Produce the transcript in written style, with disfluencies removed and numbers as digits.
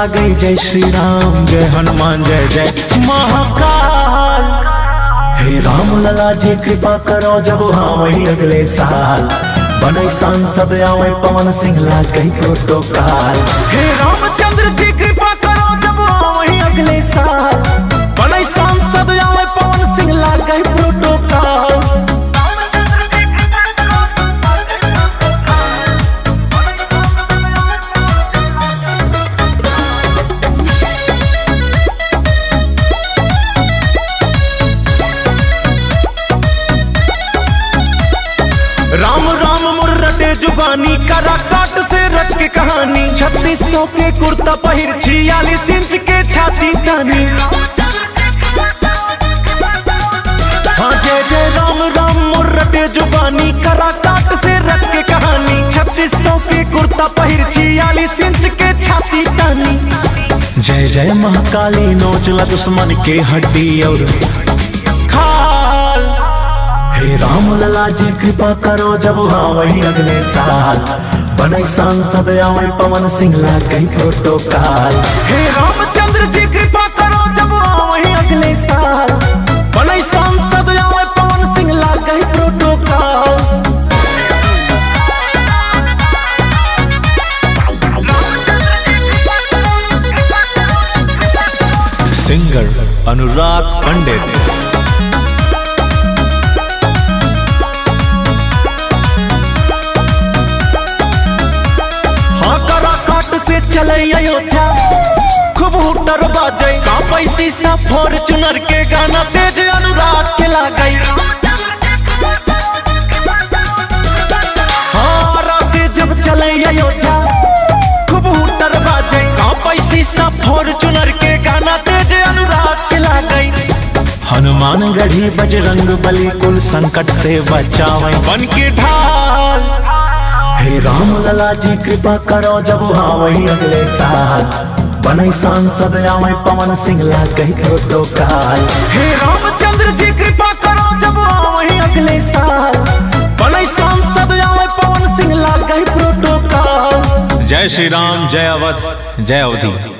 आ गई। जय श्री राम, जय हनुमान, जय जय महाकाल। हे राम लला जी कृपा करो, जब हाँ वही अगले साल बने सांसद आवे पवन सिंह ला कई प्रोटोकॉल। हे रामचंद्र जी कृपा करो, जब हाँ वही अगले साल बने सांसद आवे पवन सिंह ला कई प्रोटोकॉल। राम राम मुर्रटे जुबानी, करा काट से रच के कहानी। 3600 के कुर्ता पहिर, 46 इंच के छाती तानी। हाँ जय जय राम राम मुर्रटे जुबानी, करा काट से रच के कहानी। 3600 के कुर्ता पहिर, 46 इंच के छाती तानी। जय जय महाकाली, नोचला दुश्मन के हड्डी और खाल। हे राम लला जी कृपा करो, जब हाँ वही अगले साल बने सांसद आवे पवन सिंह ला कई प्रोटोकॉल। हे रामचंद्र जी कृपा करो, जब हाँ वही अगले साल बने सांसद आवे पवन सिंह ला कई प्रोटोकॉल। सिंगर अनुराग पंडित। चले अयोध्या खूब हुटर बाजे, कांपै शीशा फॉर्च्यूनर के गाना तेज अनुराग के लागई। हाँ राशि जब चले अयोध्या खूब हुटर बाजे, कांपै शीशा फॉर्च्यूनर के गाना तेज अनुराग के लागई। हनुमान गढ़ी बजरंग बली, कुल संकट से बचावे बन के ढाल। हे राम लला जी कृपा करो, जब हाँ वही अगले साल बने सांसद आवे पवन सिंह ला कई प्रोटोकॉल। हे रामचंद्र जी कृपा करो, जब हाँ वही अगले साल बने सांसद आवे पवन सिंह ला कई प्रोटोकॉल। जय श्री राम, जय अवध, जय अवधी।